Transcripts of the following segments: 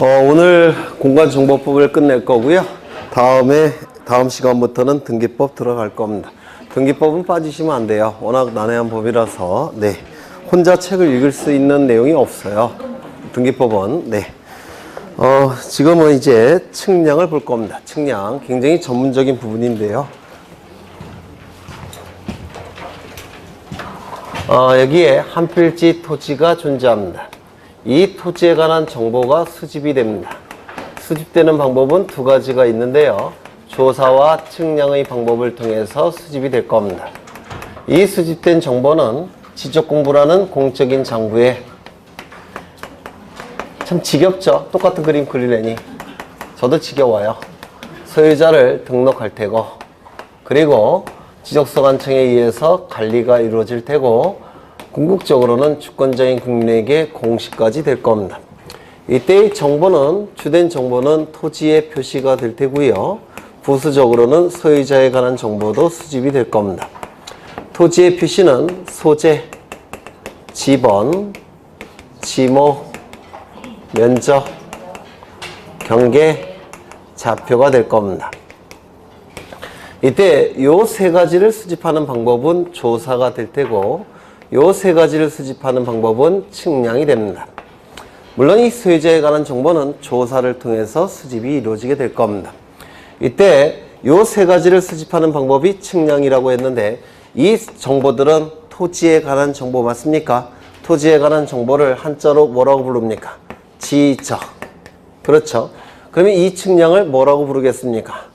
오늘 공간정보법을 끝낼 거고요. 다음 시간부터는 등기법 들어갈 겁니다. 등기법은 빠지시면 안 돼요. 워낙 난해한 법이라서, 혼자 책을 읽을 수 있는 내용이 없어요. 등기법은, 지금은 이제 측량을 볼 겁니다. 측량. 굉장히 전문적인 부분인데요. 여기에 한 필지 토지가 존재합니다. 이 토지에 관한 정보가 수집이 됩니다. 수집되는 방법은 두 가지가 있는데요. 조사와 측량의 방법을 통해서 수집이 될 겁니다. 이 수집된 정보는 지적공부라는 공적인 장부에, 참 지겹죠? 똑같은 그림 그리려니. 저도 지겨워요. 소유자를 등록할 테고, 그리고 지적소관청에 의해서 관리가 이루어질 테고, 궁극적으로는 주권자인 국민에게 공시까지 될 겁니다. 이때의 정보는, 주된 정보는 토지에 표시가 될 테고요. 부수적으로는 소유자에 관한 정보도 수집이 될 겁니다. 토지의 표시는 소재, 지번, 지모, 면적, 경계, 좌표가 될 겁니다. 이때 요 세 가지를 수집하는 방법은 조사가 될 테고, 요 세 가지를 수집하는 방법은 측량이 됩니다. 물론 이 소유자에 관한 정보는 조사를 통해서 수집이 이루어지게 될 겁니다. 이때 요 세 가지를 수집하는 방법이 측량이라고 했는데, 이 정보들은 토지에 관한 정보 맞습니까? 토지에 관한 정보를 한자로 뭐라고 부릅니까? 지적. 그렇죠? 그러면 이 측량을 뭐라고 부르겠습니까?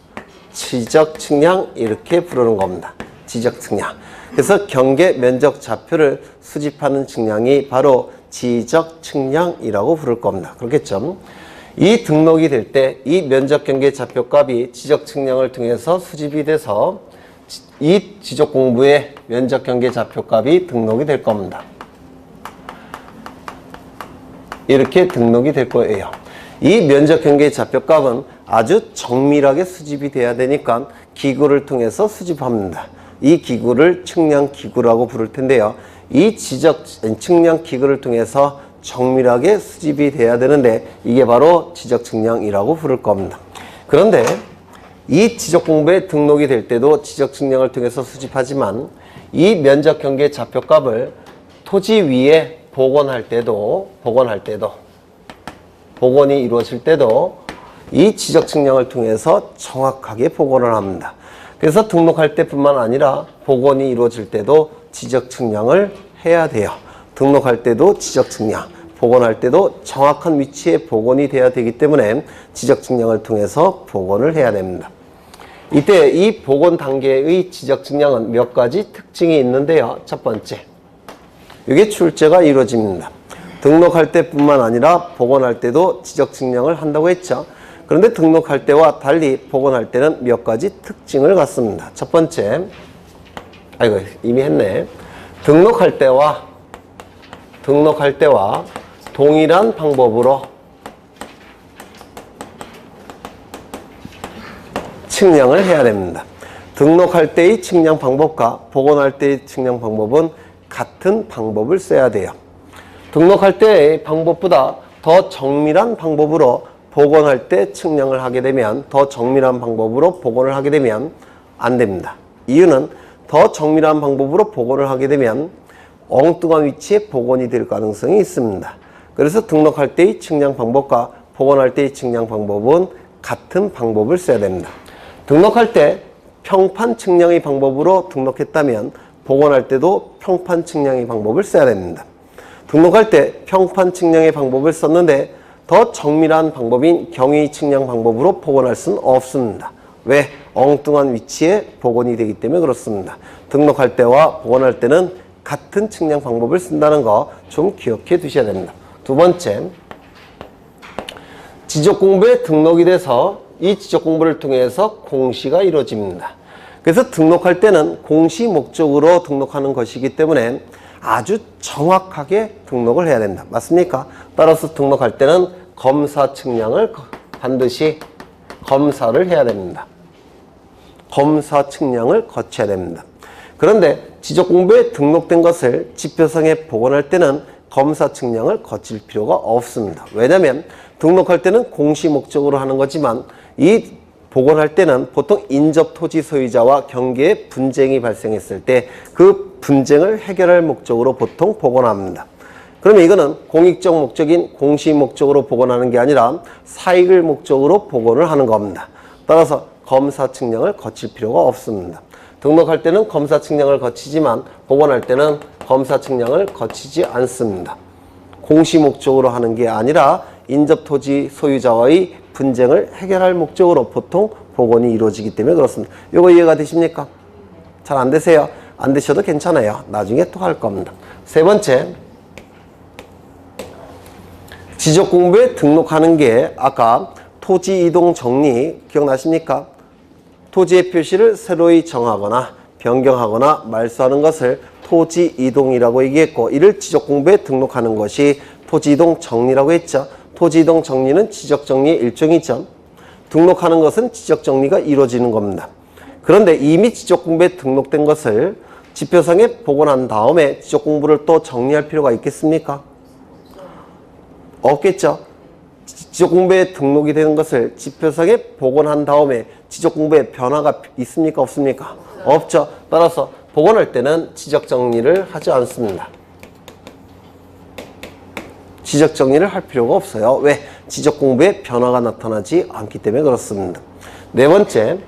지적 측량, 이렇게 부르는 겁니다. 지적 측량. 그래서 경계, 면적, 좌표를 수집하는 측량이 바로 지적 측량이라고 부를 겁니다. 그렇겠죠? 이 등록이 될 때 이 면적, 경계, 좌표 값이 지적 측량을 통해서 수집이 돼서 이 지적 공부의 면적, 경계, 좌표 값이 등록이 될 겁니다. 이렇게 등록이 될 거예요. 이 면적, 경계, 좌표 값은 아주 정밀하게 수집이 돼야 되니까 기구를 통해서 수집합니다. 이 기구를 측량기구라고 부를 텐데요. 이 측량기구를 통해서 정밀하게 수집이 돼야 되는데, 이게 바로 지적측량이라고 부를 겁니다. 그런데 이 지적공부에 등록이 될 때도 지적측량을 통해서 수집하지만, 이 면적, 경계, 좌표값을 토지 위에 복원할 때도 복원이 이루어질 때도 이 지적측량을 통해서 정확하게 복원을 합니다. 그래서 등록할 때뿐만 아니라 복원이 이루어질 때도 지적측량을 해야 돼요. 등록할 때도 지적측량, 복원할 때도 정확한 위치에 복원이 돼야 되기 때문에 지적측량을 통해서 복원을 해야 됩니다. 이때 이 복원 단계의 지적측량은 몇 가지 특징이 있는데요. 첫 번째, 이게 출제가 이루어집니다. 등록할 때뿐만 아니라 복원할 때도 지적측량을 한다고 했죠. 그런데 등록할 때와 달리 복원할 때는 몇 가지 특징을 갖습니다. 첫 번째, 이미 했네. 등록할 때와 동일한 방법으로 측량을 해야 됩니다. 등록할 때의 측량 방법과 복원할 때의 측량 방법은 같은 방법을 써야 돼요. 등록할 때의 방법보다 더 정밀한 방법으로 복원할 때 측량을 하게 되면, 더 정밀한 방법으로 복원을 하게 되면 안 됩니다. 이유는 더 정밀한 방법으로 복원을 하게 되면 엉뚱한 위치에 복원이 될 가능성이 있습니다. 그래서 등록할 때의 측량 방법과 복원할 때의 측량 방법은 같은 방법을 써야 됩니다. 등록할 때 평판 측량의 방법으로 등록했다면 복원할 때도 평판 측량의 방법을 써야 됩니다. 등록할 때 평판 측량의 방법을 썼는데 더 정밀한 방법인 경위 측량 방법으로 복원할 수는 없습니다. 왜? 엉뚱한 위치에 복원이 되기 때문에 그렇습니다. 등록할 때와 복원할 때는 같은 측량 방법을 쓴다는 거 좀 기억해 두셔야 됩니다. 두 번째, 지적공부에 등록이 돼서 이 지적공부를 통해서 공시가 이루어집니다. 그래서 등록할 때는 공시 목적으로 등록하는 것이기 때문에 아주 정확하게 등록을 해야 된다. 맞습니까? 따라서 등록할 때는 검사 측량을 반드시 검사를 해야 됩니다. 검사 측량을 거쳐야 됩니다. 그런데 지적공부에 등록된 것을 지표상에 복원할 때는 검사 측량을 거칠 필요가 없습니다. 왜냐하면 등록할 때는 공시 목적으로 하는 거지만 이 복원할 때는 보통 인접 토지 소유자와 경계에 분쟁이 발생했을 때 그 분쟁을 해결할 목적으로 보통 복원합니다. 그러면 이거는 공익적 목적인 공시 목적으로 복원하는 게 아니라 사익을 목적으로 복원을 하는 겁니다. 따라서 검사 측량을 거칠 필요가 없습니다. 등록할 때는 검사 측량을 거치지만 복원할 때는 검사 측량을 거치지 않습니다. 공시 목적으로 하는 게 아니라 인접 토지 소유자와의 분쟁을 해결할 목적으로 보통 복원이 이루어지기 때문에 그렇습니다. 이거 이해가 되십니까? 잘 안 되세요? 안 되셔도 괜찮아요. 나중에 또 할 겁니다. 세 번째, 지적공부에 등록하는 게 아까 토지 이동 정리 기억나십니까? 토지의 표시를 새로이 정하거나 변경하거나 말소하는 것을 토지 이동이라고 얘기했고, 이를 지적공부에 등록하는 것이 토지 이동 정리라고 했죠. 토지 이동 정리는 지적 정리의 일종이죠. 등록하는 것은 지적 정리가 이루어지는 겁니다. 그런데 이미 지적 공부에 등록된 것을 지표상에 복원한 다음에 지적 공부를 또 정리할 필요가 있겠습니까? 없겠죠. 지적 공부에 등록이 되는 것을 지표상에 복원한 다음에 지적 공부에 변화가 있습니까? 없습니까? 없죠. 따라서 복원할 때는 지적 정리를 하지 않습니다. 지적 정리를 할 필요가 없어요. 왜? 지적 공부에 변화가 나타나지 않기 때문에 그렇습니다. 네 번째,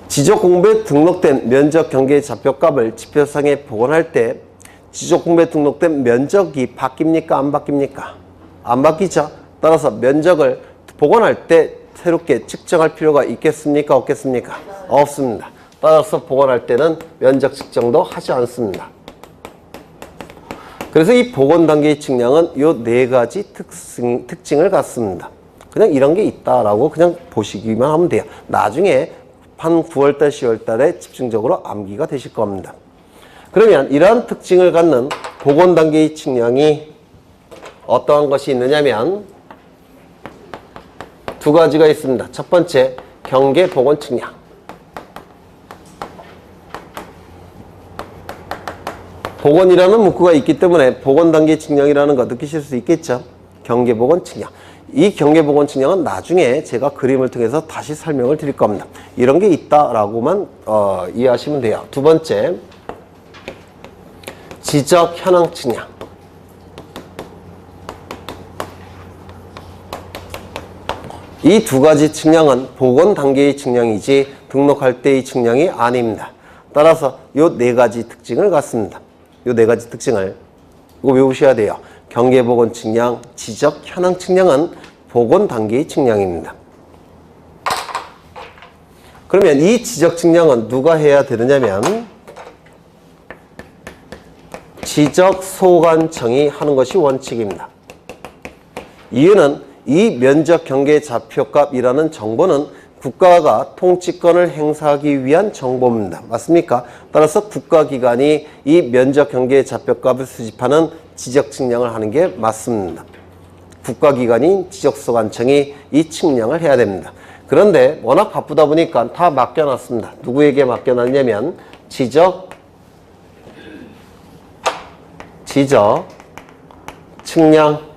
지적 공부에 등록된 면적 경계의 좌표값을 지표상에 복원할 때 지적 공부에 등록된 면적이 바뀝니까? 안 바뀝니까? 안 바뀌죠. 따라서 면적을 복원할 때 새롭게 측정할 필요가 있겠습니까? 없겠습니까? 없습니다. 따라서 복원할 때는 면적 측정도 하지 않습니다. 그래서 이 복원 단계의 측량은 이 네 가지 특징을 갖습니다. 그냥 이런 게 있다라고 그냥 보시기만 하면 돼요. 나중에 한 9월달, 10월달에 집중적으로 암기가 되실 겁니다. 그러면 이러한 특징을 갖는 복원 단계의 측량이 어떠한 것이 있느냐면 두 가지가 있습니다. 첫 번째, 경계 복원 측량. 복원이라는 문구가 있기 때문에 복원 단계 측량이라는 거 느끼실 수 있겠죠. 경계 복원 측량. 이 경계 복원 측량은 나중에 제가 그림을 통해서 다시 설명을 드릴 겁니다. 이런 게 있다라고만 이해하시면 돼요. 두 번째, 지적 현황 측량. 이 두 가지 측량은 복원 단계의 측량이지 등록할 때의 측량이 아닙니다. 따라서 이 네 가지 특징을 갖습니다. 이 네 가지 특징을 이거 외우셔야 돼요. 경계 복원 측량, 지적 현황 측량은 복원 단계의 측량입니다. 그러면 이 지적 측량은 누가 해야 되느냐면 지적 소관청이 하는 것이 원칙입니다. 이유는 이 면적 경계 좌표값이라는 정보는 국가가 통치권을 행사하기 위한 정보입니다. 맞습니까? 따라서 국가기관이 이 면적 경계 좌표값을 수집하는 지적 측량을 하는 게 맞습니다. 국가기관인 지적소관청이 이 측량을 해야 됩니다. 그런데 워낙 바쁘다 보니까 다 맡겨놨습니다. 누구에게 맡겨놨냐면 지적 측량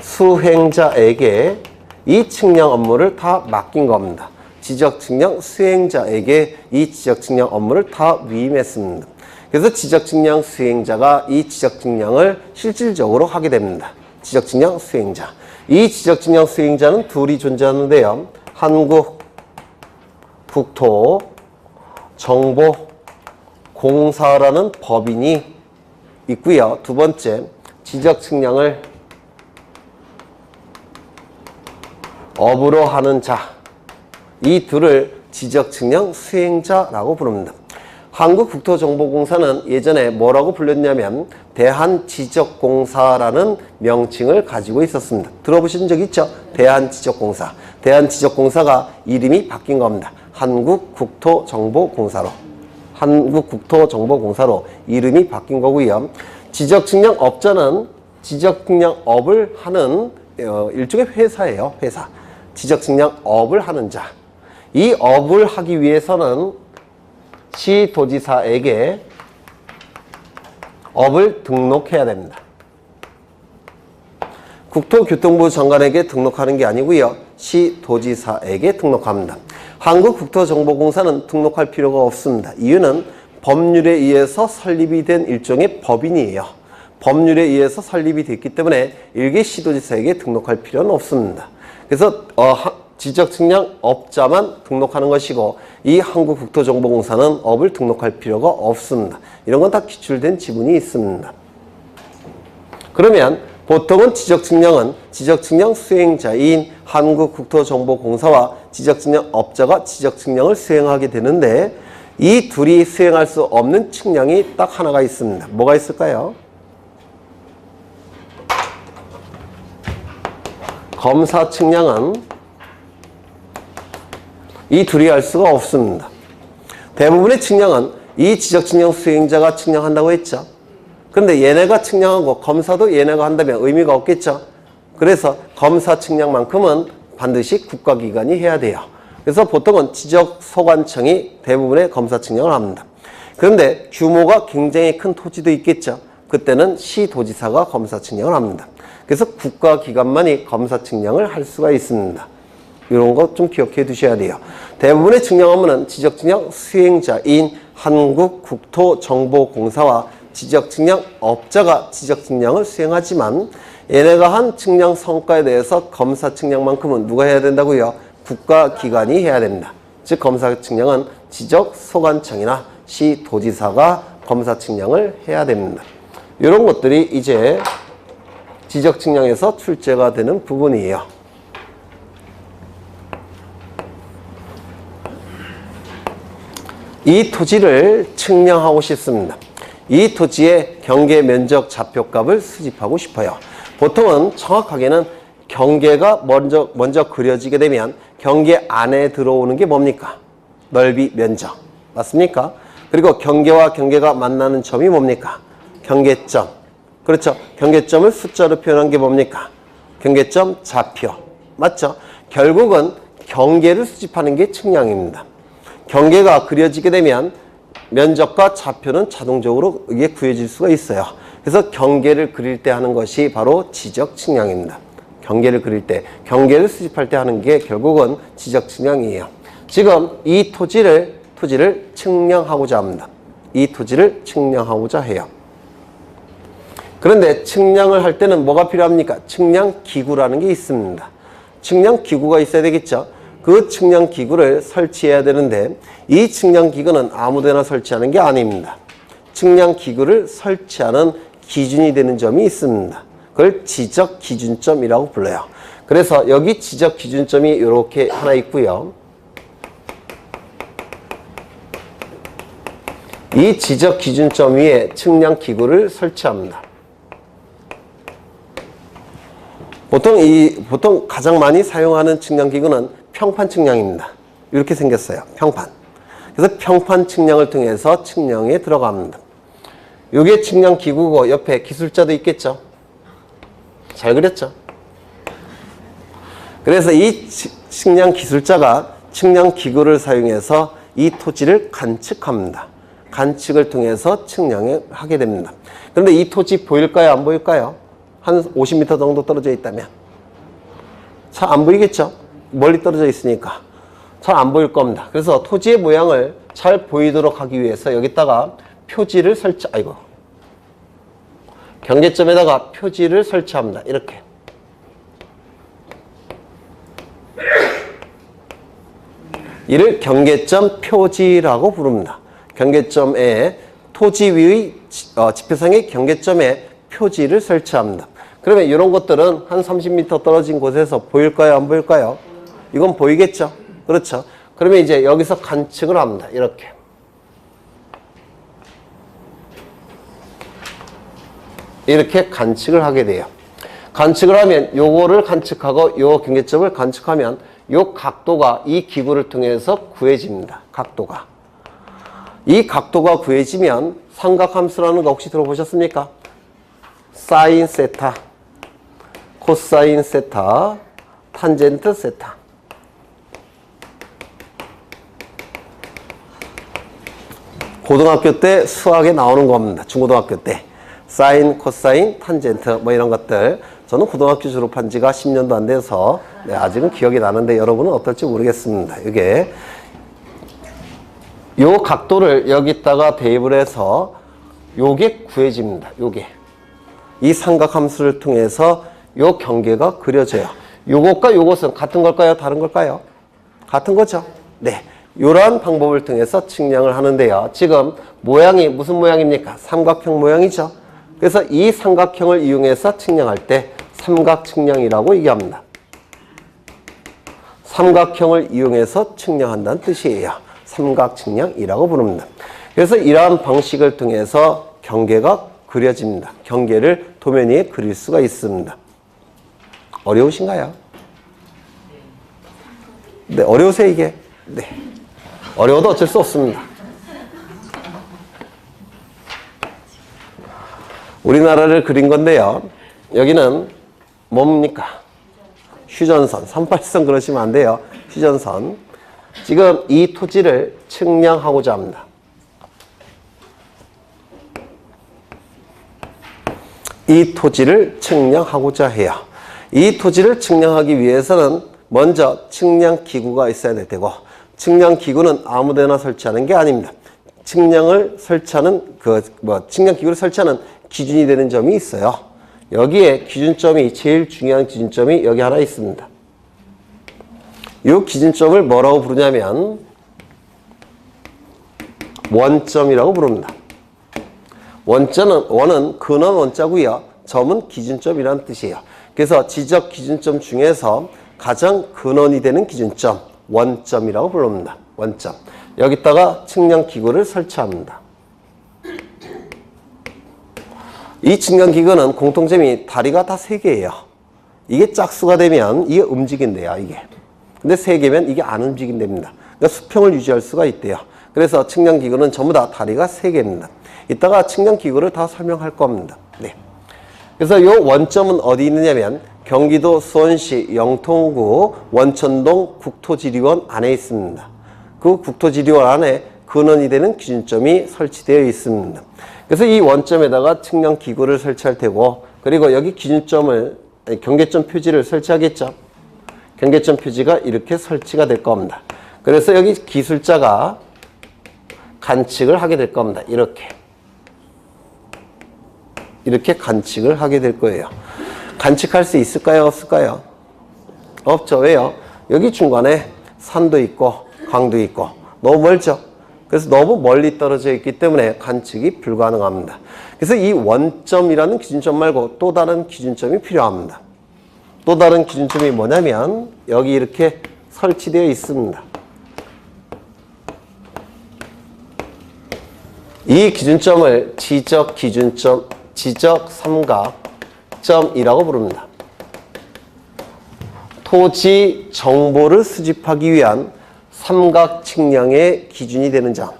수행자에게 이 측량 업무를 다 맡긴 겁니다. 지적 측량 수행자에게 이 지적 측량 업무를 다 위임했습니다. 그래서 지적 측량 수행자가 이 지적 측량을 실질적으로 하게 됩니다. 지적 측량 수행자. 이 지적 측량 수행자는 둘이 존재하는데요. 한국국토정보공사라는 법인이 있고요. 두 번째, 지적 측량을 업으로 하는 자. 이 둘을 지적 측량 수행자라고 부릅니다. 한국국토정보공사는 예전에 뭐라고 불렸냐면 대한지적공사라는 명칭을 가지고 있었습니다. 들어보신 적 있죠? 대한지적공사. 대한지적공사가 이름이 바뀐 겁니다. 한국국토정보공사로. 한국국토정보공사로 이름이 바뀐 거고요. 지적측량업자는 지적측량업을 하는 일종의 회사예요. 회사. 지적측량업을 하는 자. 이 업을 하기 위해서는 시도지사에게 업을 등록해야 됩니다. 국토교통부 장관에게 등록하는 게 아니고요. 시도지사에게 등록합니다. 한국국토정보공사는 등록할 필요가 없습니다. 이유는 법률에 의해서 설립이 된 일종의 법인이에요. 법률에 의해서 설립이 됐기 때문에 일개 시도지사에게 등록할 필요는 없습니다. 그래서 지적측량 업자만 등록하는 것이고 이 한국국토정보공사는 업을 등록할 필요가 없습니다. 이런 건 다 기출된 지분이 있습니다. 그러면 보통은 지적측량은 지적측량 수행자인 한국국토정보공사와 지적측량 업자가 지적측량을 수행하게 되는데 이 둘이 수행할 수 없는 측량이 딱 하나가 있습니다. 뭐가 있을까요? 검사 측량은 이 둘이 할 수가 없습니다. 대부분의 측량은 이 지적측량 수행자가 측량한다고 했죠. 그런데 얘네가 측량하고 검사도 얘네가 한다면 의미가 없겠죠. 그래서 검사 측량만큼은 반드시 국가기관이 해야 돼요. 그래서 보통은 지적소관청이 대부분의 검사 측량을 합니다. 그런데 규모가 굉장히 큰 토지도 있겠죠. 그때는 시도지사가 검사 측량을 합니다. 그래서 국가기관만이 검사 측량을 할 수가 있습니다. 이런 거 좀 기억해 두셔야 돼요. 대부분의 측량 업무는 지적측량 수행자인 한국국토정보공사와 지적측량 업자가 지적측량을 수행하지만 얘네가 한 측량 성과에 대해서 검사 측량만큼은 누가 해야 된다고요? 국가기관이 해야 됩니다. 즉 검사 측량은 지적소관청이나 시도지사가 검사 측량을 해야 됩니다. 이런 것들이 이제 지적측량에서 출제가 되는 부분이에요. 이 토지를 측량하고 싶습니다. 이 토지의 경계 면적 좌표값을 수집하고 싶어요. 보통은 정확하게는 경계가 먼저 그려지게 되면 경계 안에 들어오는 게 뭡니까? 넓이, 면적. 맞습니까? 그리고 경계와 경계가 만나는 점이 뭡니까? 경계점. 그렇죠? 경계점을 숫자로 표현한 게 뭡니까? 경계점 좌표. 맞죠? 결국은 경계를 수집하는 게 측량입니다. 경계가 그려지게 되면 면적과 좌표는 자동적으로 이게 구해질 수가 있어요. 그래서 경계를 그릴 때 하는 것이 바로 지적 측량입니다. 경계를 그릴 때, 경계를 수집할 때 하는 게 결국은 지적 측량이에요. 지금 이 토지를 측량하고자 합니다. 이 토지를 측량하고자 해요. 그런데 측량을 할 때는 뭐가 필요합니까? 측량기구라는 게 있습니다. 측량기구가 있어야 되겠죠? 그 측량기구를 설치해야 되는데 이 측량기구는 아무데나 설치하는 게 아닙니다. 측량기구를 설치하는 기준이 되는 점이 있습니다. 그걸 지적기준점이라고 불러요. 그래서 여기 지적기준점이 이렇게 하나 있고요. 이 지적기준점 위에 측량기구를 설치합니다. 보통 가장 많이 사용하는 측량기구는 평판 측량입니다. 이렇게 생겼어요. 평판. 그래서 평판 측량을 통해서 측량에 들어갑니다. 이게 측량기구고 옆에 기술자도 있겠죠. 잘 그렸죠. 그래서 이 측량기술자가 측량기구를 사용해서 이 토지를 관측합니다. 관측을 통해서 측량을 하게 됩니다. 그런데 이 토지 보일까요? 안 보일까요? 한 50m 정도 떨어져 있다면 잘 안 보이겠죠? 멀리 떨어져 있으니까 잘 안 보일 겁니다. 그래서 토지의 모양을 잘 보이도록 하기 위해서 여기다가 표지를 경계점에다가 표지를 설치합니다. 이렇게. 이를 경계점 표지라고 부릅니다. 경계점에 토지 위의 지표상의 경계점에 표지를 설치합니다. 그러면 이런 것들은 한 30m 떨어진 곳에서 보일까요? 안 보일까요? 이건 보이겠죠? 그렇죠? 그러면 이제 여기서 관측을 합니다. 이렇게. 이렇게 관측을 하게 돼요. 관측을 하면 요거를 관측하고 요 경계점을 관측하면 요 각도가 이 기구를 통해서 구해집니다. 각도가. 이 각도가 구해지면 삼각함수라는 거 혹시 들어보셨습니까? 사인 세타, 코사인 세타, 탄젠트 세타. 고등학교 때 수학에 나오는 겁니다. 중고등학교 때. 사인, 코사인, 탄젠트 뭐 이런 것들. 저는 고등학교 졸업한 지가 10년도 안 돼서 아직은 기억이 나는데 여러분은 어떨지 모르겠습니다. 이게 요 각도를 여기다가 대입을 해서 요게 구해집니다. 요게. 이 삼각함수를 통해서 요 경계가 그려져요. 요것과 요것은 같은 걸까요? 다른 걸까요? 같은 거죠. 네. 이러한 방법을 통해서 측량을 하는데요. 지금 모양이 무슨 모양입니까? 삼각형 모양이죠. 그래서 이 삼각형을 이용해서 측량할 때 삼각측량이라고 얘기합니다. 삼각형을 이용해서 측량한다는 뜻이에요. 삼각측량이라고 부릅니다. 그래서 이러한 방식을 통해서 경계가 그려집니다. 경계를 도면 위에 그릴 수가 있습니다. 어려우신가요? 네, 어려우세요 이게? 네, 어려워도 어쩔 수 없습니다. 우리나라를 그린 건데요. 여기는 뭡니까? 휴전선, 38선 그러시면 안 돼요. 휴전선. 지금 이 토지를 측량하고자 합니다. 이 토지를 측량하고자 해요. 이 토지를 측량하기 위해서는 먼저 측량기구가 있어야 될 테고, 측량기구는 아무데나 설치하는 게 아닙니다. 측량을 설치하는 측량기구를 설치하는 기준이 되는 점이 있어요. 여기에 기준점이, 제일 중요한 기준점이 여기 하나 있습니다. 이 기준점을 뭐라고 부르냐면 원점이라고 부릅니다. 원은 근원 원자고요. 점은 기준점이라는 뜻이에요. 그래서 지적 기준점 중에서 가장 근원이 되는 기준점, 원점이라고 부릅니다. 원점. 여기다가 측량기구를 설치합니다. 이 측량기구는 공통점이 다리가 다 3개예요. 이게 짝수가 되면 이게 움직인대요. 이게. 근데 3개면 이게 안 움직인답니다. 그러니까 수평을 유지할 수가 있대요. 그래서 측량기구는 전부 다 다리가 3개입니다. 이따가 측량기구를 다 설명할 겁니다. 네. 그래서 이 원점은 어디 있느냐면 경기도 수원시 영통구 원천동 국토지리원 안에 있습니다. 그 국토지리원 안에 근원이 되는 기준점이 설치되어 있습니다. 그래서 이 원점에다가 측량기구를 설치할 테고, 그리고 여기 기준점을, 경계점 표지를 설치하겠죠. 경계점 표지가 이렇게 설치가 될 겁니다. 그래서 여기 기술자가 관측을 하게 될 겁니다. 이렇게 관측을 하게 될 거예요. 관측할 수 있을까요? 없을까요? 없죠. 왜요? 여기 중간에 산도 있고 강도 있고 너무 멀죠. 그래서 너무 멀리 떨어져 있기 때문에 관측이 불가능합니다. 그래서 이 원점이라는 기준점 말고 또 다른 기준점이 필요합니다. 또 다른 기준점이 뭐냐면 여기 이렇게 설치되어 있습니다. 이 기준점을 지적 기준점, 지적 삼각점이라고 부릅니다. 토지 정보를 수집하기 위한 삼각 측량의 기준이 되는 점.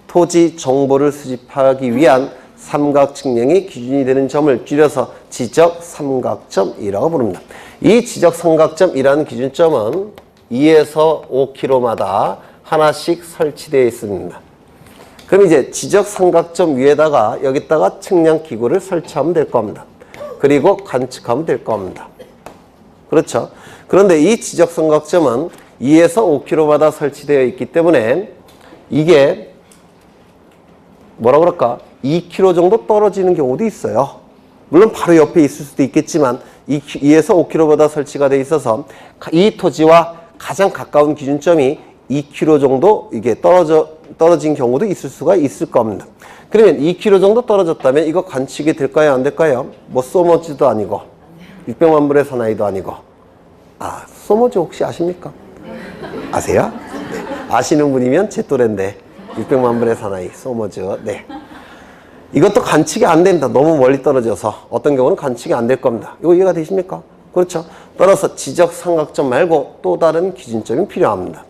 토지 정보를 수집하기 위한 삼각 측량의 기준이 되는 점을 줄여서 지적 삼각점이라고 부릅니다. 이 지적 삼각점이라는 기준점은 2에서 5km마다 하나씩 설치되어 있습니다. 그럼 이제 지적 삼각점 위에다가 여기다가 측량 기구를 설치하면 될 겁니다. 그리고 관측하면 될 겁니다. 그렇죠? 그런데 이 지적 삼각점은 2에서 5km마다 설치되어 있기 때문에 이게 뭐라 그럴까? 2km 정도 떨어지는 경우도 있어요. 물론 바로 옆에 있을 수도 있겠지만 2에서 5km마다 설치가 되어 있어서 이 토지와 가장 가까운 기준점이 2km 정도 이게 떨어진 경우도 있을 수가 있을 겁니다. 그러면 2km 정도 떨어졌다면 이거 관측이 될까요? 안 될까요? 뭐 소머지도 아니고 600만 불의 사나이도 아니고. 아, 소머지 혹시 아십니까? 아세요? 네. 아시는 분이면 제 또래인데 600만 불의 사나이 소머즈. 네. 이것도 관측이 안 됩니다. 너무 멀리 떨어져서 어떤 경우는 관측이 안 될 겁니다. 이거 이해가 되십니까? 그렇죠? 따라서 지적 삼각점 말고 또 다른 기준점이 필요합니다.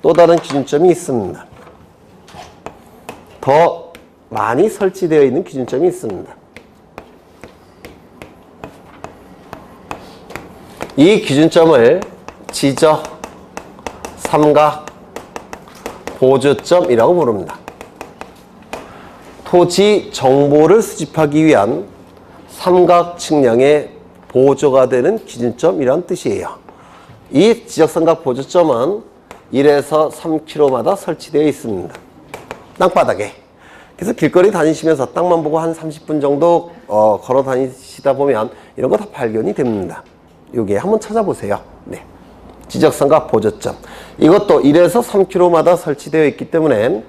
또 다른 기준점이 있습니다. 더 많이 설치되어 있는 기준점이 있습니다. 이 기준점을 지적 삼각 보조점이라고 부릅니다. 토지 정보를 수집하기 위한 삼각 측량의 보조가 되는 기준점이란 뜻이에요. 이 지적삼각 보조점은 1에서 3km마다 설치되어 있습니다. 땅바닥에. 그래서 길거리 다니시면서 땅만 보고 한 30분 정도 걸어 다니시다 보면 이런 거 다 발견이 됩니다. 여기에 한번 찾아보세요. 네. 지적삼각 보조점. 이것도 1에서 3km마다 설치되어 있기 때문에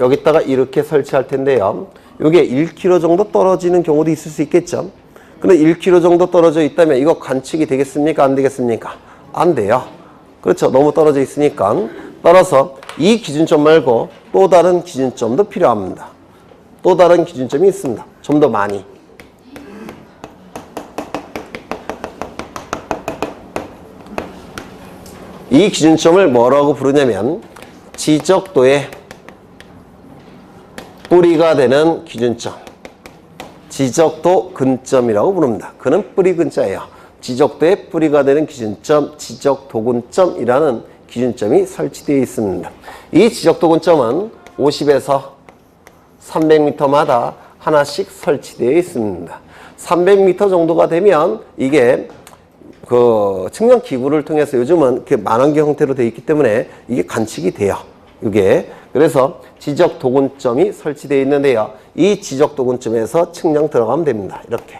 여기다가 이렇게 설치할 텐데요. 이게 1km 정도 떨어지는 경우도 있을 수 있겠죠. 근데 1km 정도 떨어져 있다면 이거 관측이 되겠습니까? 안 되겠습니까? 안 돼요. 그렇죠. 너무 떨어져 있으니까. 따라서 이 기준점 말고 또 다른 기준점도 필요합니다. 또 다른 기준점이 있습니다. 좀 더 많이. 이 기준점을 뭐라고 부르냐면 지적도의 뿌리가 되는 기준점. 지적도 근점이라고 부릅니다. 그는 뿌리 근자예요. 지적도의 뿌리가 되는 기준점, 지적도근점이라는 기준점이 설치되어 있습니다. 이 지적도근점은 50에서 300m마다 하나씩 설치되어 있습니다. 300m 정도가 되면 이게 그 측량 기구를 통해서 요즘은 이렇게 만원경 형태로 되어 있기 때문에 이게 관측이 돼요. 이게 그래서 지적도근점이 설치되어 있는데요. 이 지적도근점에서 측량 들어가면 됩니다. 이렇게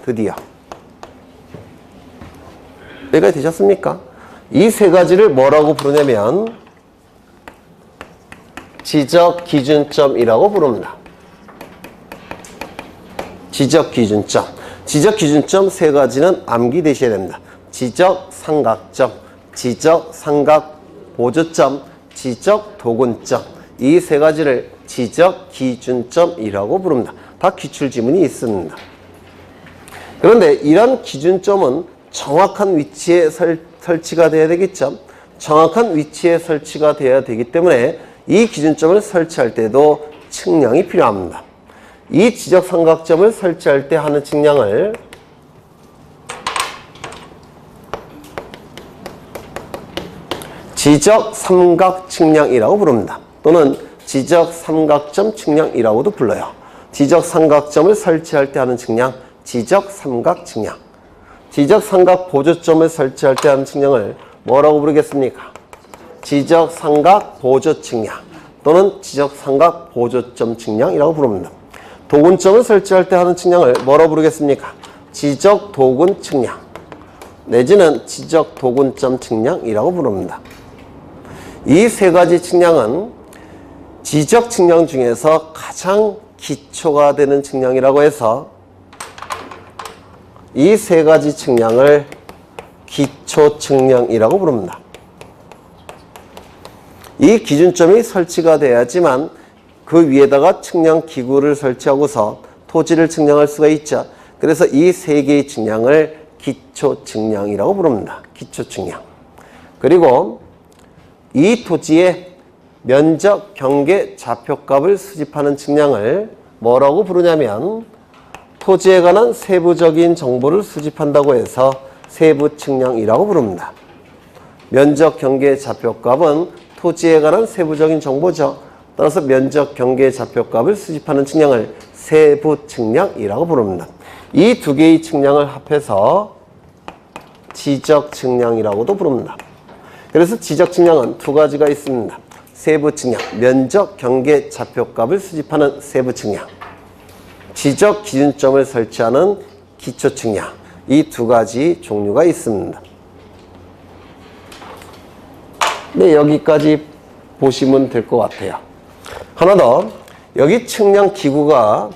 드디어 여기까지 되셨습니까? 이 세 가지를 뭐라고 부르냐면 지적기준점이라고 부릅니다. 지적기준점. 지적기준점 세 가지는 암기되셔야 됩니다. 지적삼각점, 지적삼각보조점, 지적도근점. 이 세 가지를 지적기준점이라고 부릅니다. 다 기출지문이 있습니다. 그런데 이런 기준점은 정확한 위치에 설치가 돼야 되겠죠. 정확한 위치에 설치가 돼야 되기 때문에 이 기준점을 설치할 때도 측량이 필요합니다. 이 지적삼각점을 설치할 때 하는 측량을 지적삼각 측량이라고 부릅니다. 또는 지적삼각점 측량이라고도 불러요. 지적삼각점을 설치할 때 하는 측량, 지적삼각 측량. 지적삼각 보조점을 설치할 때 하는 측량을 뭐라고 부르겠습니까? 지적삼각 보조 측량 또는 지적삼각 보조점 측량이라고 부릅니다. 도근점을 설치할 때 하는 측량을 뭐라고 부르겠습니까? 지적도근 측량 내지는 지적도근점 측량이라고 부릅니다. 이 세 가지 측량은 지적 측량 중에서 가장 기초가 되는 측량이라고 해서 이 세 가지 측량을 기초 측량이라고 부릅니다. 이 기준점이 설치가 돼야지만 그 위에다가 측량 기구를 설치하고서 토지를 측량할 수가 있죠. 그래서 이 세 개의 측량을 기초 측량이라고 부릅니다. 기초 측량. 그리고 이 토지의 면적, 경계, 좌표값을 수집하는 측량을 뭐라고 부르냐면 토지에 관한 세부적인 정보를 수집한다고 해서 세부 측량이라고 부릅니다. 면적, 경계, 좌표값은 토지에 관한 세부적인 정보죠. 따라서 면적, 경계, 좌표값을 수집하는 측량을 세부 측량이라고 부릅니다. 이 두 개의 측량을 합해서 지적 측량이라고도 부릅니다. 그래서 지적 측량은 두 가지가 있습니다. 세부 측량, 면적, 경계, 좌표값을 수집하는 세부 측량. 지적 기준점을 설치하는 기초 측량. 이 두 가지 종류가 있습니다. 네, 여기까지 보시면 될 것 같아요. 하나 더, 여기 측량 기구가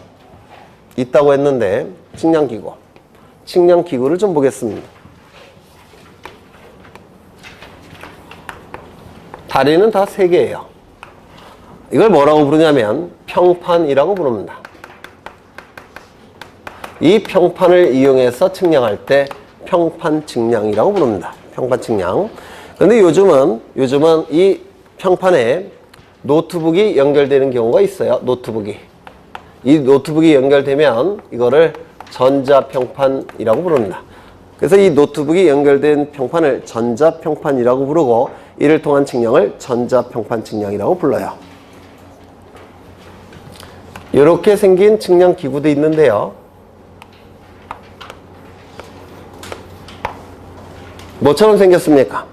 있다고 했는데 측량 기구를 좀 보겠습니다. 다리는 다 세 개예요. 이걸 뭐라고 부르냐면 평판이라고 부릅니다. 이 평판을 이용해서 측량할 때 평판 측량이라고 부릅니다. 평판 측량. 근데 요즘은 이 평판에 노트북이 연결되는 경우가 있어요. 이 노트북이 연결되면 이거를 전자평판이라고 부릅니다. 그래서 이 노트북이 연결된 평판을 전자평판이라고 부르고 이를 통한 측량을 전자평판 측량이라고 불러요. 이렇게 생긴 측량 기구도 있는데요. 뭐처럼 생겼습니까?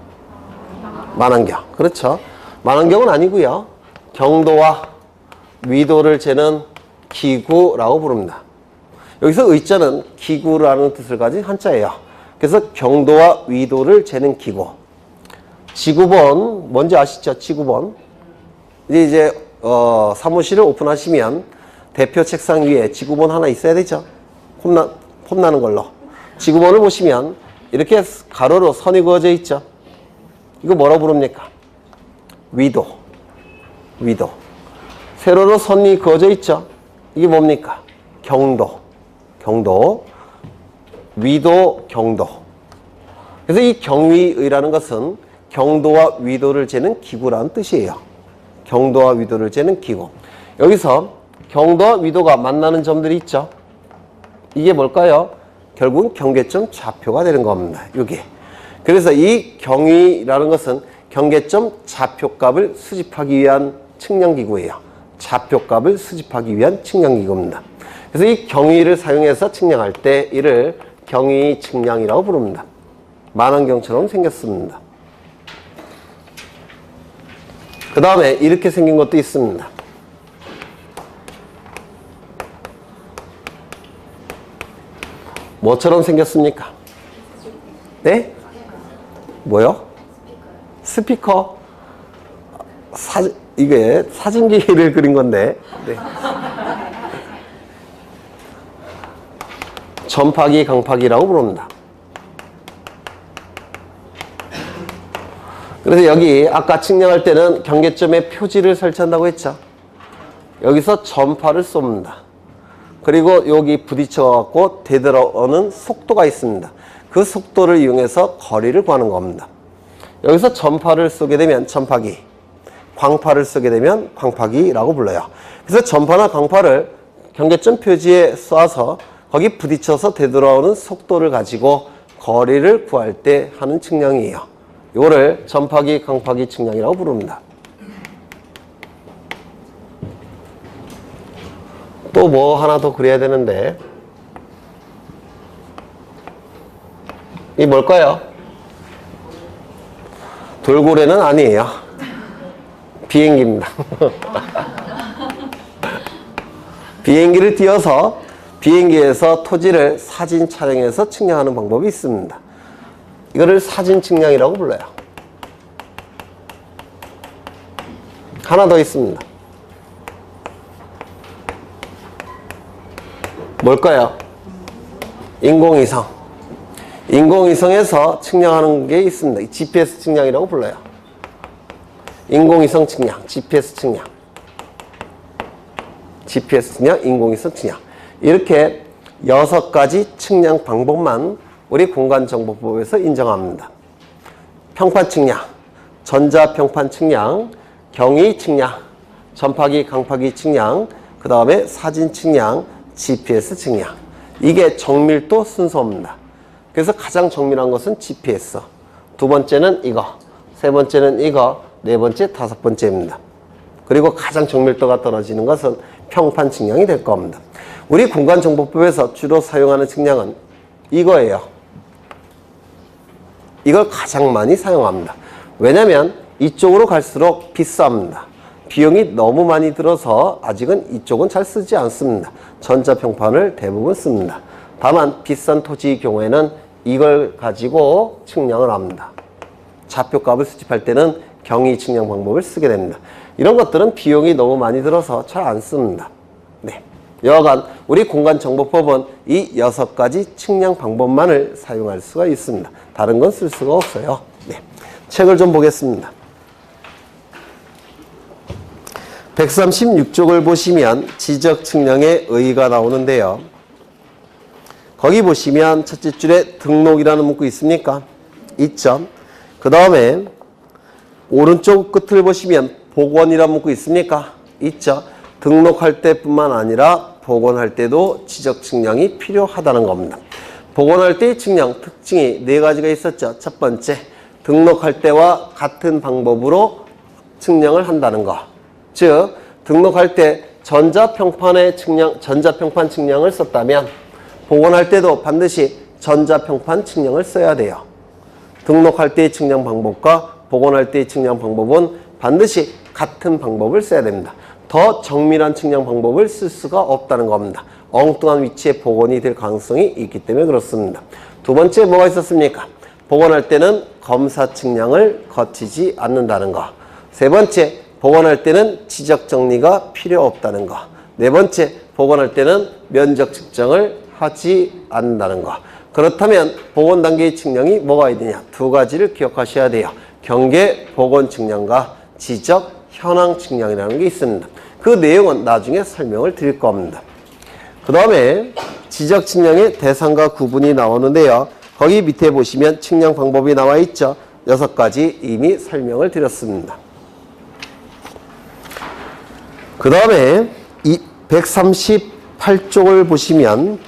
만환경. 그렇죠. 만환경은 아니고요. 경도와 위도를 재는 기구라고 부릅니다. 여기서 의자는 기구라는 뜻을 가진 한자예요. 그래서 경도와 위도를 재는 기구. 지구본 뭔지 아시죠? 지구본. 이제 사무실을 오픈하시면 대표 책상 위에 지구본 하나 있어야 되죠. 폼나는 걸로. 지구본을 보시면 이렇게 가로로 선이 그어져 있죠. 이거 뭐라고 부릅니까? 위도. 위도. 세로로 선이 그어져 있죠. 이게 뭡니까? 경도. 경도. 위도, 경도. 그래서 이 경위의라는 것은 경도와 위도를 재는 기구라는 뜻이에요. 경도와 위도를 재는 기구. 여기서 경도와 위도가 만나는 점들이 있죠. 이게 뭘까요? 결국은 경계점 좌표가 되는 겁니다. 이게. 그래서 이 경위라는 것은 경계점 좌표값을 수집하기 위한 측량기구예요. 좌표값을 수집하기 위한 측량기구입니다. 그래서 이 경위를 사용해서 측량할 때 이를 경위 측량이라고 부릅니다. 만환경처럼 생겼습니다. 그 다음에 이렇게 생긴 것도 있습니다. 뭐처럼 생겼습니까? 네? 뭐요? 스피커? 이게 사진기를 그린 건데. 네. 전파기, 강파기라고 부릅니다. 그래서 여기 아까 측량할 때는 경계점에 표지를 설치한다고 했죠. 여기서 전파를 쏩니다. 그리고 여기 부딪혀갖고 되돌아오는 속도가 있습니다. 그 속도를 이용해서 거리를 구하는 겁니다. 여기서 전파를 쏘게 되면 전파기, 광파를 쏘게 되면 광파기라고 불러요. 그래서 전파나 광파를 경계점 표지에 쏴서 거기 부딪혀서 되돌아오는 속도를 가지고 거리를 구할 때 하는 측량이에요. 이거를 전파기, 광파기 측량이라고 부릅니다. 또 뭐 하나 더 그려야 되는데, 이 뭘까요? 돌고래는 아니에요. 비행기입니다. 비행기를 띄워서 비행기에서 토지를 사진 촬영해서 측량하는 방법이 있습니다. 이거를 사진 측량이라고 불러요. 하나 더 있습니다. 뭘까요? 인공위성. 인공위성에서 측량하는 게 있습니다. GPS 측량이라고 불러요. 인공위성 측량, GPS 측량. GPS 측량, 인공위성 측량. 이렇게 6가지 측량 방법만 우리 공간정보법에서 인정합니다. 평판 측량, 전자평판 측량, 경위 측량, 전파기, 강파기 측량, 그 다음에 사진 측량, GPS 측량. 이게 정밀도 순서입니다. 그래서 가장 정밀한 것은 GPS. 두 번째는 이거, 세 번째는 이거, 네 번째, 다섯 번째입니다. 그리고 가장 정밀도가 떨어지는 것은 평판 측량이 될 겁니다. 우리 공간정보법에서 주로 사용하는 측량은 이거예요. 이걸 가장 많이 사용합니다. 왜냐하면 이쪽으로 갈수록 비쌉니다. 비용이 너무 많이 들어서 아직은 이쪽은 잘 쓰지 않습니다. 전자평판을 대부분 씁니다. 다만 비싼 토지의 경우에는 이걸 가지고 측량을 합니다. 좌표값을 수집할 때는 경위 측량 방법을 쓰게 됩니다. 이런 것들은 비용이 너무 많이 들어서 잘 안 씁니다. 네. 여하간 우리 공간정보법은 이 6가지 측량 방법만을 사용할 수가 있습니다. 다른 건 쓸 수가 없어요. 네. 책을 좀 보겠습니다. 136쪽을 보시면 지적 측량의 의의가 나오는데요. 거기 보시면 첫째 줄에 등록이라는 문구 있습니까? 있죠. 그 다음에 오른쪽 끝을 보시면 복원이라는 문구 있습니까? 있죠. 등록할 때뿐만 아니라 복원할 때도 지적 측량이 필요하다는 겁니다. 복원할 때의 측량 특징이 4가지가 있었죠. 첫 번째, 등록할 때와 같은 방법으로 측량을 한다는 거. 즉 등록할 때 전자평판 측량을 썼다면 복원할 때도 반드시 전자평판 측량을 써야 돼요. 등록할 때의 측량 방법과 복원할 때의 측량 방법은 반드시 같은 방법을 써야 됩니다. 더 정밀한 측량 방법을 쓸 수가 없다는 겁니다. 엉뚱한 위치에 복원이 될 가능성이 있기 때문에 그렇습니다. 두 번째 뭐가 있었습니까? 복원할 때는 검사 측량을 거치지 않는다는 거. 세 번째, 복원할 때는 지적 정리가 필요 없다는 거. 네 번째, 복원할 때는 면적 측정을 하지 않는다는 거. 그렇다면 복원 단계의 측량이 뭐가 있느냐? 두 가지를 기억하셔야 돼요. 경계 복원 측량과 지적 현황 측량이라는 게 있습니다. 그 내용은 나중에 설명을 드릴 겁니다. 그 다음에 지적 측량의 대상과 구분이 나오는데요. 거기 밑에 보시면 측량 방법이 나와 있죠. 6가지 이미 설명을 드렸습니다. 그 다음에 이 138쪽을 보시면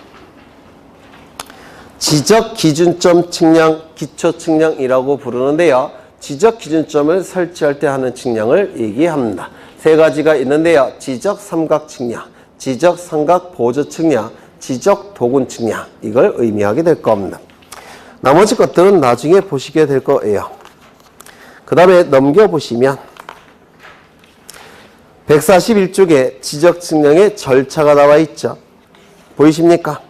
지적 기준점 측량, 기초 측량이라고 부르는데요. 지적 기준점을 설치할 때 하는 측량을 얘기합니다. 세 가지가 있는데요. 지적 삼각 측량, 지적 삼각 보조 측량, 지적 도군 측량. 이걸 의미하게 될 겁니다. 나머지 것들은 나중에 보시게 될 거예요. 그 다음에 넘겨보시면 141쪽에 지적 측량의 절차가 나와 있죠. 보이십니까?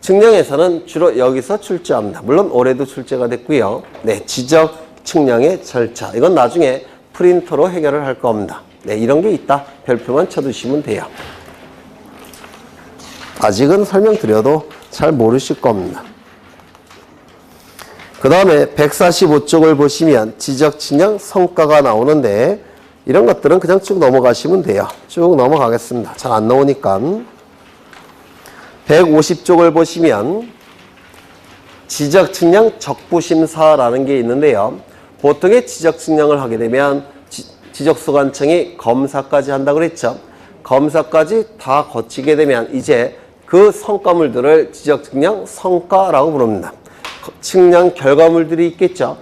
측량에서는 주로 여기서 출제합니다. 물론 올해도 출제가 됐고요. 네, 지적 측량의 절차. 이건 나중에 프린터로 해결을 할 겁니다. 네, 이런 게 있다. 별표만 쳐두시면 돼요. 아직은 설명드려도 잘 모르실 겁니다. 그 다음에 145쪽을 보시면 지적 측량 성과가 나오는데 이런 것들은 그냥 쭉 넘어가시면 돼요. 쭉 넘어가겠습니다. 잘 안 나오니까. 150쪽을 보시면 지적 측량 적부심사라는 게 있는데요. 보통의 지적 측량을 하게 되면 지적소관청이 검사까지 한다고 그랬죠. 검사까지 다 거치게 되면 이제 그 성과물들을 지적 측량 성과라고 부릅니다. 측량 결과물들이 있겠죠.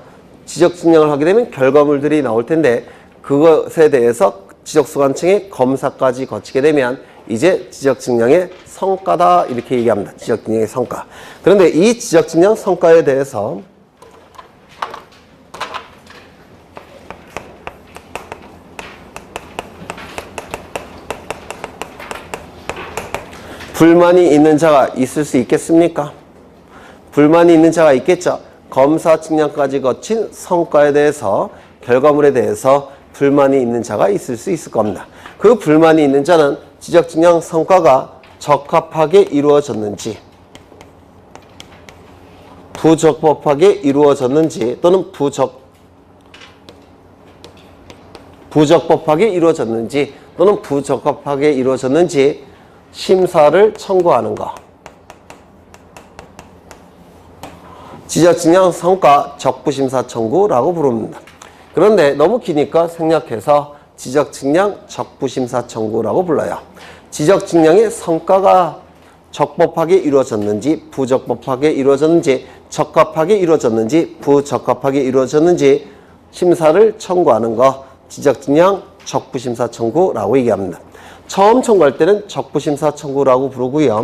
지적 측량을 하게 되면 결과물들이 나올 텐데 그것에 대해서 지적소관청의 검사까지 거치게 되면 이제 지적 측량의 성과다 이렇게 얘기합니다. 지적 측량의 성과. 그런데 이 지적 측량 성과에 대해서 불만이 있는 자가 있을 수 있겠습니까? 불만이 있는 자가 있겠죠. 검사 측량까지 거친 성과에 대해서 결과물에 대해서 불만이 있는 자가 있을 수 있을 겁니다. 그 불만이 있는 자는 지적 측량 성과가 적합하게 이루어졌는지 부적법하게 이루어졌는지 또는 부적법하게 이루어졌는지 또는 부적합하게 이루어졌는지 심사를 청구하는 것. 지적 측량 성과 적부심사 청구라고 부릅니다. 그런데 너무 기니까 생략해서 지적 측량 적부심사 청구라고 불러요. 지적 측량의 성과가 적법하게 이루어졌는지 부적법하게 이루어졌는지 적합하게 이루어졌는지 부적합하게 이루어졌는지 심사를 청구하는 거 지적 측량 적부심사 청구라고 얘기합니다. 처음 청구할 때는 적부심사 청구라고 부르고요.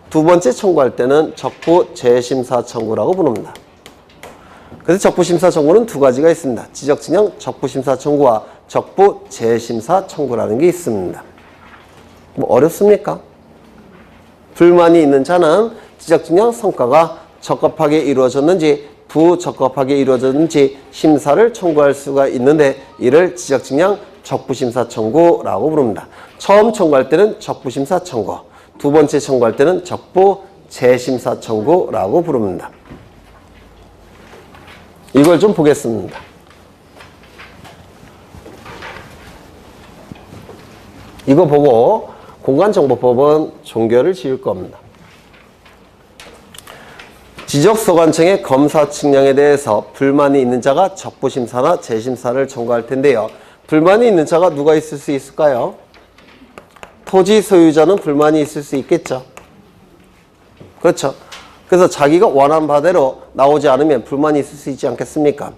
두 번째 청구할 때는 적부재심사 청구라고 부릅니다. 그래서 적부심사 청구는 두 가지가 있습니다. 지적 측량 적부심사 청구와 적부재심사 청구라는 게 있습니다. 뭐 어렵습니까? 불만이 있는 자는 지적 측량 성과가 적합하게 이루어졌는지 부적합하게 이루어졌는지 심사를 청구할 수가 있는데 이를 지적 측량 적부심사 청구라고 부릅니다. 처음 청구할 때는 적부심사 청구, 두 번째 청구할 때는 적부재심사 청구라고 부릅니다. 이걸 좀 보겠습니다. 이거 보고 공간정보법은 종결을 지을 겁니다. 지적소관청의 검사 측량에 대해서 불만이 있는 자가 적부심사나 재심사를 청구할 텐데요. 불만이 있는 자가 누가 있을 수 있을까요? 토지 소유자는 불만이 있을 수 있겠죠. 그렇죠. 그래서 자기가 원한 바대로 나오지 않으면 불만이 있을 수 있지 않겠습니까?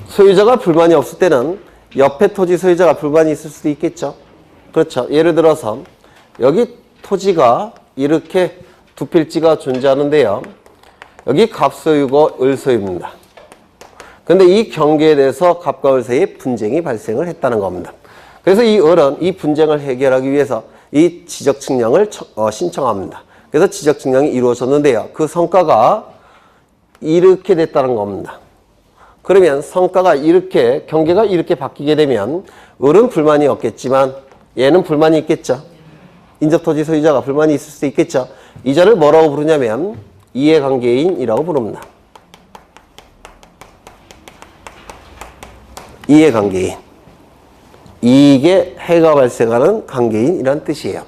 소유자가 불만이 없을 때는 옆에 토지 소유자가 불만이 있을 수도 있겠죠. 그렇죠. 예를 들어서 여기 토지가 이렇게 두 필지가 존재하는데요. 여기 갑소유고 을소유입니다. 그런데 이 경계에 대해서 갑과 을 사이에 분쟁이 발생을 했다는 겁니다. 그래서 이 을은 이 분쟁을 해결하기 위해서 이 지적측량을 신청합니다. 그래서 지적측량이 이루어졌는데요. 그 성과가 이렇게 됐다는 겁니다. 그러면 성과가 이렇게, 경계가 이렇게 바뀌게 되면 을은 불만이 없겠지만 얘는 불만이 있겠죠. 인접토지 소유자가 불만이 있을 수 있겠죠. 이 자를 뭐라고 부르냐면 이해관계인이라고 부릅니다. 이해관계인. 이익에 해가 발생하는 관계인이란 뜻이에요.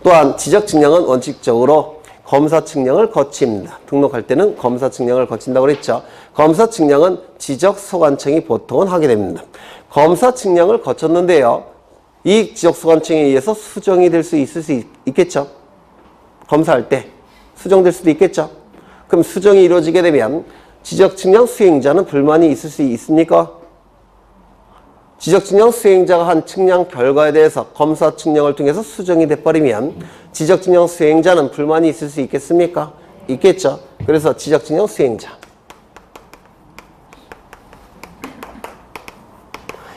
또한 지적측량은 원칙적으로 검사측량을 거칩니다. 등록할 때는 검사측량을 거친다고 그랬죠. 검사측량은 지적소관청이 보통은 하게 됩니다. 검사측량을 거쳤는데요. 이 지적소관청에 의해서 수정이 될 수 있겠죠. 검사할 때 수정될 수도 있겠죠. 그럼 수정이 이루어지게 되면 지적측량 수행자는 불만이 있을 수 있습니까? 지적측량 수행자가 한 측량 결과에 대해서 검사 측량을 통해서 수정이 돼버리면 지적측량 수행자는 불만이 있을 수 있겠습니까? 있겠죠. 그래서 지적측량 수행자.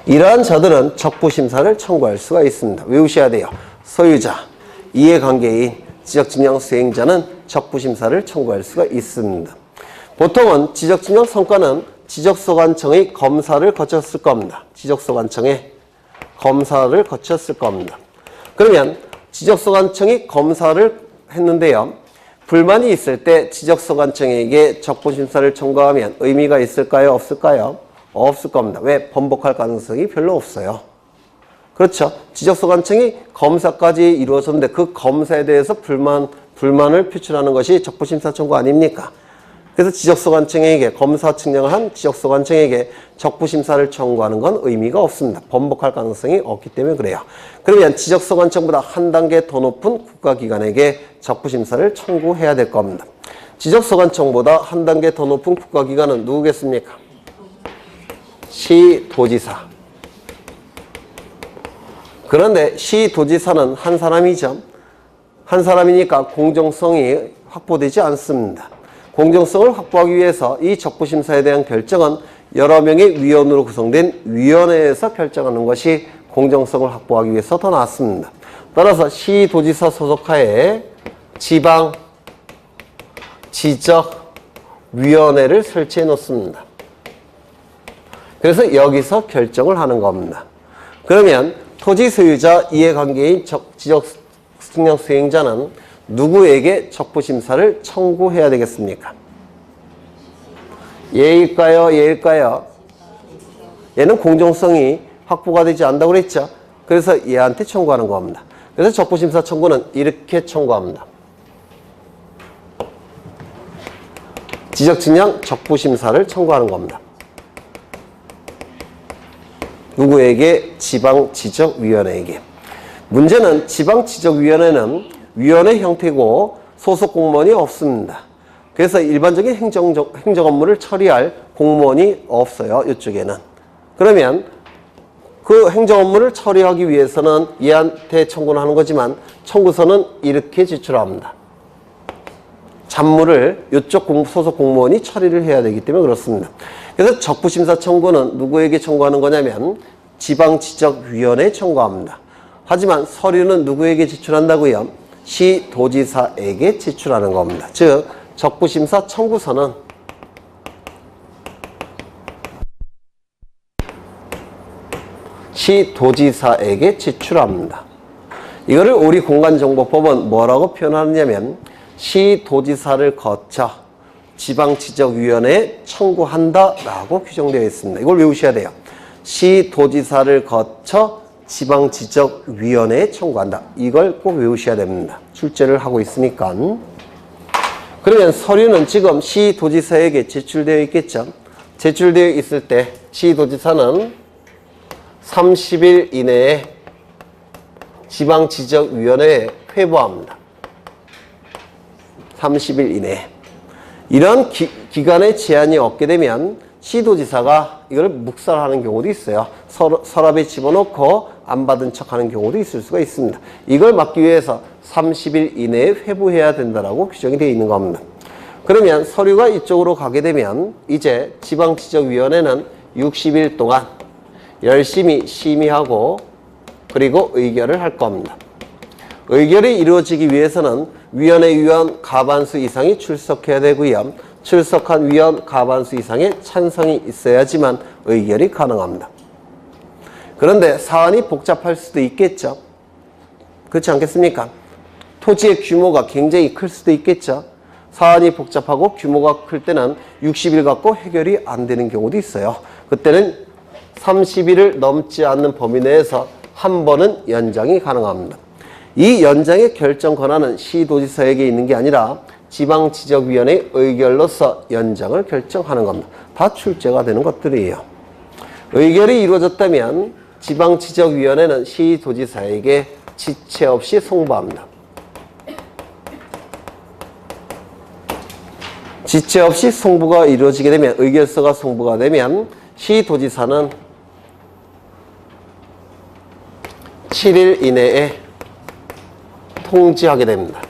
이러한 자들은 적부심사를 청구할 수가 있습니다. 외우셔야 돼요. 소유자, 이해관계인, 지적측량 수행자는 적부심사를 청구할 수가 있습니다. 보통은 지적측량 성과는 지적소관청의 검사를 거쳤을 겁니다. 지적소관청의 검사를 거쳤을 겁니다. 그러면 지적소관청이 검사를 했는데요. 불만이 있을 때 지적소관청에게 적부심사를 청구하면 의미가 있을까요? 없을까요? 없을 겁니다. 왜? 번복할 가능성이 별로 없어요. 그렇죠. 지적소관청이 검사까지 이루어졌는데 그 검사에 대해서 불만을 표출하는 것이 적부심사 청구 아닙니까? 그래서 지적소관청에게 검사 측량을 한 지적소관청에게 적부심사를 청구하는 건 의미가 없습니다. 번복할 가능성이 없기 때문에 그래요. 그러면 지적소관청보다 한 단계 더 높은 국가기관에게 적부심사를 청구해야 될 겁니다. 지적소관청보다 한 단계 더 높은 국가기관은 누구겠습니까? 시도지사. 그런데 시도지사는 한 사람이죠. 한 사람이니까 공정성이 확보되지 않습니다. 공정성을 확보하기 위해서 이 적부심사에 대한 결정은 여러 명의 위원으로 구성된 위원회에서 결정하는 것이 공정성을 확보하기 위해서 더 낫습니다. 따라서 시도지사 소속하에 지방 지적위원회를 설치해 놓습니다. 그래서 여기서 결정을 하는 겁니다. 그러면 토지 소유자 이해관계인 지적측량 수행자는 누구에게 적부심사를 청구해야 되겠습니까? 얘일까요? 얘일까요? 얘는 공정성이 확보가 되지 않는다고 그랬죠? 그래서 얘한테 청구하는 겁니다. 그래서 적부심사 청구는 이렇게 청구합니다. 지적측량 적부심사를 청구하는 겁니다. 누구에게? 지방지적위원회에게. 문제는 지방지적위원회는 위원회 형태고 소속 공무원이 없습니다. 그래서 일반적인 행정 업무를 처리할 공무원이 없어요. 이쪽에는. 그러면 그 행정 업무를 처리하기 위해서는 얘한테 청구를 하는 거지만 청구서는 이렇게 제출합니다. 잡무를 이쪽 소속 공무원이 처리를 해야 되기 때문에 그렇습니다. 그래서 적부심사 청구는 누구에게 청구하는 거냐면 지방지적위원회에 청구합니다. 하지만 서류는 누구에게 제출한다고요? 시도지사에게 제출하는 겁니다. 즉 적부심사 청구서는 시도지사에게 제출합니다. 이거를 우리 공간정보법은 뭐라고 표현하느냐면 시도지사를 거쳐 지방지적위원회에 청구한다라고 규정되어 있습니다. 이걸 외우셔야 돼요. 시도지사를 거쳐 지방지적위원회에 청구한다. 이걸 꼭 외우셔야 됩니다. 출제를 하고 있으니까. 그러면 서류는 지금 시도지사에게 제출되어 있겠죠. 제출되어 있을 때 시도지사는 30일 이내에 지방지적위원회에 회부합니다. 30일 이내에. 이런 기간의 제한이 없게 되면 시도지사가 이걸 묵살하는 경우도 있어요. 서랍에 집어넣고 안 받은 척하는 경우도 있을 수가 있습니다. 이걸 막기 위해서 30일 이내에 회부해야 된다라고 규정이 되어 있는 겁니다. 그러면 서류가 이쪽으로 가게 되면 이제 지방지적위원회는 60일 동안 열심히 심의하고 그리고 의결을 할 겁니다. 의결이 이루어지기 위해서는 위원회 위원 과반수 이상이 출석해야 되고요. 출석한 위원 과반수 이상의 찬성이 있어야지만 의결이 가능합니다. 그런데 사안이 복잡할 수도 있겠죠. 그렇지 않겠습니까? 토지의 규모가 굉장히 클 수도 있겠죠. 사안이 복잡하고 규모가 클 때는 60일 갖고 해결이 안 되는 경우도 있어요. 그때는 30일을 넘지 않는 범위 내에서 한 번은 연장이 가능합니다. 이 연장의 결정 권한은 시도지사에게 있는 게 아니라 지방지적위원회의 의결로서 연장을 결정하는 겁니다. 다 출제가 되는 것들이에요. 의결이 이루어졌다면 지방지적위원회는 시도지사에게 지체 없이 송부합니다. 지체 없이 송부가 이루어지게 되면 의결서가 송부가 되면 시도지사는 7일 이내에 통지하게 됩니다.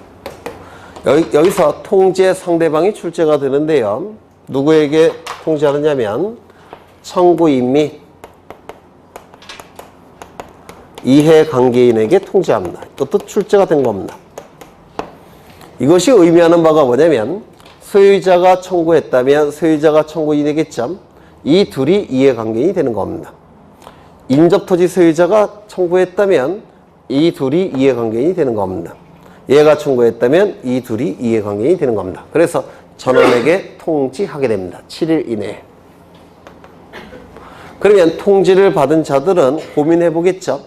여기서 통지의 상대방이 출제가 되는데요. 누구에게 통지하느냐면 청구인 및 이해관계인에게 통지합니다. 이것도 출제가 된 겁니다. 이것이 의미하는 바가 뭐냐면 소유자가 청구했다면 소유자가 청구인이겠죠. 이 둘이 이해관계인이 되는 겁니다. 인접토지 소유자가 청구했다면 이 둘이 이해관계인이 되는 겁니다. 얘가 청구했다면 이 둘이 이해관계인이 되는 겁니다. 그래서 전원에게 통지하게 됩니다. 7일 이내에. 그러면 통지를 받은 자들은 고민해 보겠죠.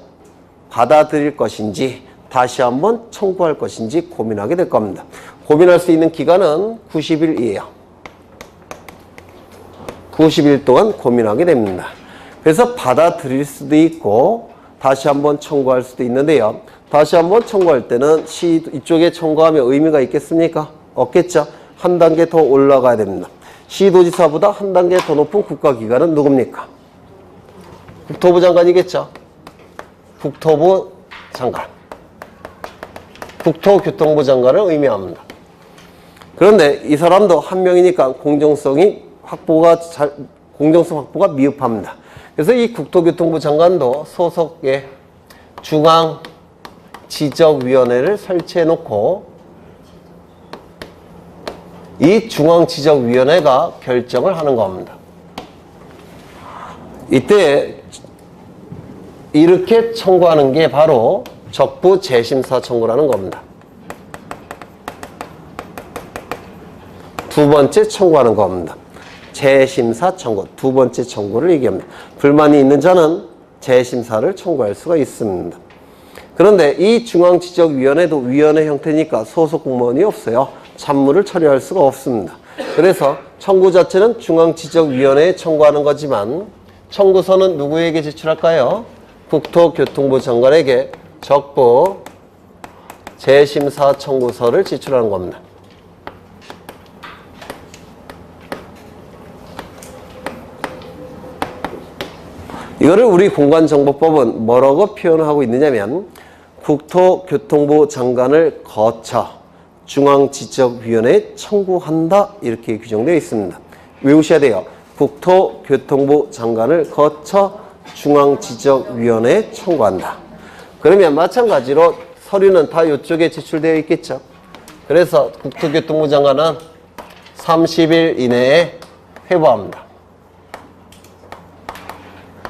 받아들일 것인지 다시 한번 청구할 것인지 고민하게 될 겁니다. 고민할 수 있는 기간은 90일이에요. 90일 동안 고민하게 됩니다. 그래서 받아들일 수도 있고 다시 한번 청구할 수도 있는데요. 다시 한번 청구할 때는 이쪽에 청구하면 의미가 있겠습니까? 없겠죠. 한 단계 더 올라가야 됩니다. 시도지사보다 한 단계 더 높은 국가기관은 누굽니까? 국토부 장관이겠죠. 국토부 장관. 국토교통부 장관을 의미합니다. 그런데 이 사람도 한 명이니까 공정성 확보가 미흡합니다. 그래서 이 국토교통부 장관도 소속의 중앙지적위원회를 설치해 놓고 이 중앙지적위원회가 결정을 하는 겁니다. 이때 이렇게 청구하는 게 바로 적부 재심사 청구라는 겁니다. 두 번째 청구하는 겁니다. 재심사 청구, 두 번째 청구를 얘기합니다. 불만이 있는 자는 재심사를 청구할 수가 있습니다. 그런데 이 중앙지적위원회도 위원회 형태니까 소속 공무원이 없어요. 잡무를 처리할 수가 없습니다. 그래서 청구 자체는 중앙지적위원회에 청구하는 거지만 청구서는 누구에게 제출할까요? 국토교통부 장관에게 적부 재심사 청구서를 제출하는 겁니다. 이거를 우리 공간정보법은 뭐라고 표현하고 있느냐면 국토교통부 장관을 거쳐 중앙지적위원회에 청구한다 이렇게 규정되어 있습니다. 외우셔야 돼요. 국토교통부 장관을 거쳐 중앙지적위원회에 청구한다. 그러면 마찬가지로 서류는 다 이쪽에 제출되어 있겠죠. 그래서 국토교통부 장관은 30일 이내에 회부합니다.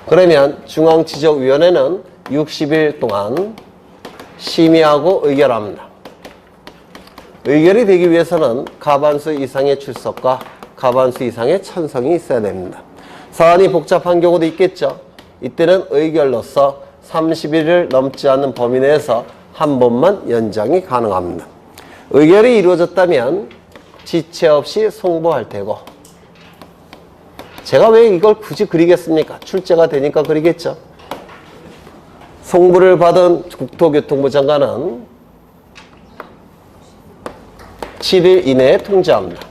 그러면 중앙지적위원회는 60일 동안 심의하고 의결합니다. 의결이 되기 위해서는 과반수 이상의 출석과 과반수 이상의 찬성이 있어야 됩니다. 사안이 복잡한 경우도 있겠죠. 이때는 의결로서 30일을 넘지 않는 범위 내에서 한 번만 연장이 가능합니다. 의결이 이루어졌다면 지체 없이 송부할 테고 제가 왜 이걸 굳이 그리겠습니까? 출제가 되니까 그리겠죠. 송부를 받은 국토교통부 장관은 7일 이내에 통지합니다.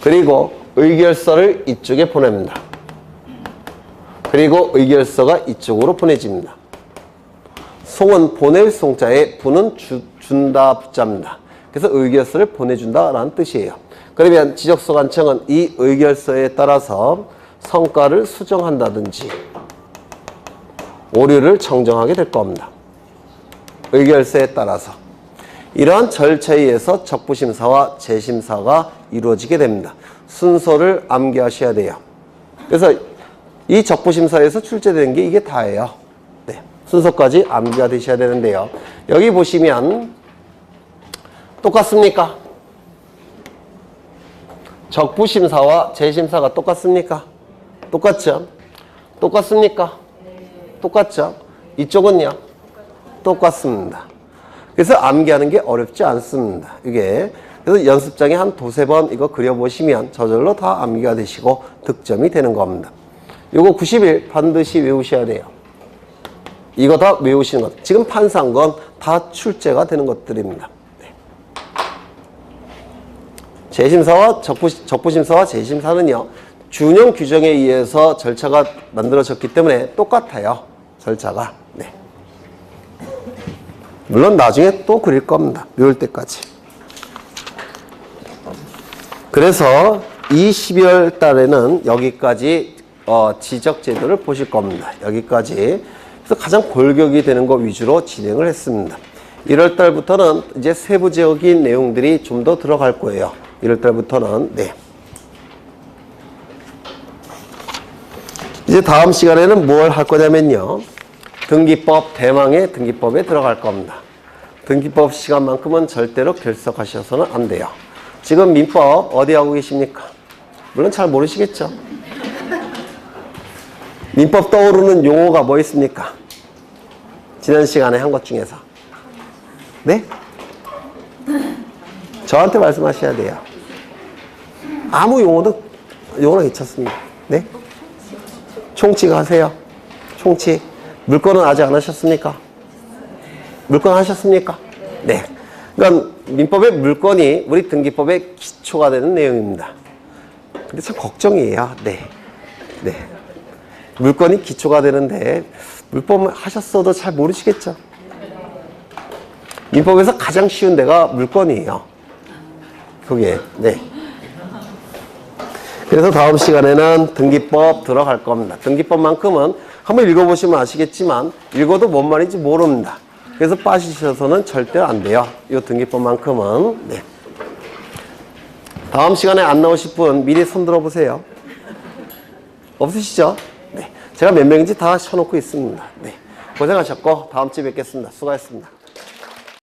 그리고 의결서를 이쪽에 보냅니다. 그리고 의결서가 이쪽으로 보내집니다. 송은 보낼 송자에 부는 준다 부자입니다. 그래서 의결서를 보내준다라는 뜻이에요. 그러면 지적소관청은 이 의결서에 따라서 성과를 수정한다든지 오류를 정정하게 될 겁니다. 의결서에 따라서. 이러한 절차에 의해서 적부심사와 재심사가 이루어지게 됩니다. 순서를 암기하셔야 돼요. 그래서 이 적부심사에서 출제되는 게 이게 다예요. 네. 순서까지 암기가 되셔야 되는데요. 여기 보시면 똑같습니까? 적부심사와 재심사가 똑같습니까? 똑같죠? 똑같습니까? 똑같죠? 이쪽은요? 똑같습니다. 그래서 암기하는 게 어렵지 않습니다. 이게 그래서 연습장에 한 두세 번 이거 그려보시면 저절로 다 암기가 되시고 득점이 되는 겁니다. 요거 90일 반드시 외우셔야 돼요. 이거 다 외우시는 것. 지금 판사한 건 다 출제가 되는 것들입니다. 네. 재심사와 적부심사와 재심사는요. 준용 규정에 의해서 절차가 만들어졌기 때문에 똑같아요. 절차가. 네. 물론 나중에 또 그릴 겁니다. 외울 때까지. 그래서 이 12월 달에는 여기까지 지적 제도를 보실 겁니다. 여기까지. 그래서 가장 골격이 되는 것 위주로 진행을 했습니다. 1월 달부터는 이제 세부적인 내용들이 좀 더 들어갈 거예요. 1월 달부터는. 네. 이제 다음 시간에는 뭘 할 거냐면요. 등기법, 대망의 등기법에 들어갈 겁니다. 등기법 시간만큼은 절대로 결석하셔서는 안 돼요. 지금 민법 어디 하고 계십니까? 물론 잘 모르시겠죠? 민법 떠오르는 용어가 뭐 있습니까? 지난 시간에 한 것 중에서. 네? 저한테 말씀하셔야 돼요. 아무 용어나 괜찮습니다. 네? 총칙 하세요. 총칙. 물건은 아직 안 하셨습니까? 물건 하셨습니까? 네. 그러니까 민법의 물건이 우리 등기법의 기초가 되는 내용입니다. 근데 참 걱정이에요. 네. 네. 물건이 기초가 되는데 물법 하셨어도 잘 모르시겠죠? 민법에서 가장 쉬운 데가 물건이에요. 그게. 네. 그래서 다음 시간에는 등기법 들어갈 겁니다. 등기법만큼은 한번 읽어보시면 아시겠지만 읽어도 뭔 말인지 모릅니다. 그래서 빠지셔서는 절대 안 돼요. 이 등기법만큼은. 네. 다음 시간에 안 나오실 분 미리 손 들어보세요. 없으시죠? 네. 제가 몇 명인지 다 쳐놓고 있습니다. 네. 고생하셨고 다음 주에 뵙겠습니다. 수고하셨습니다.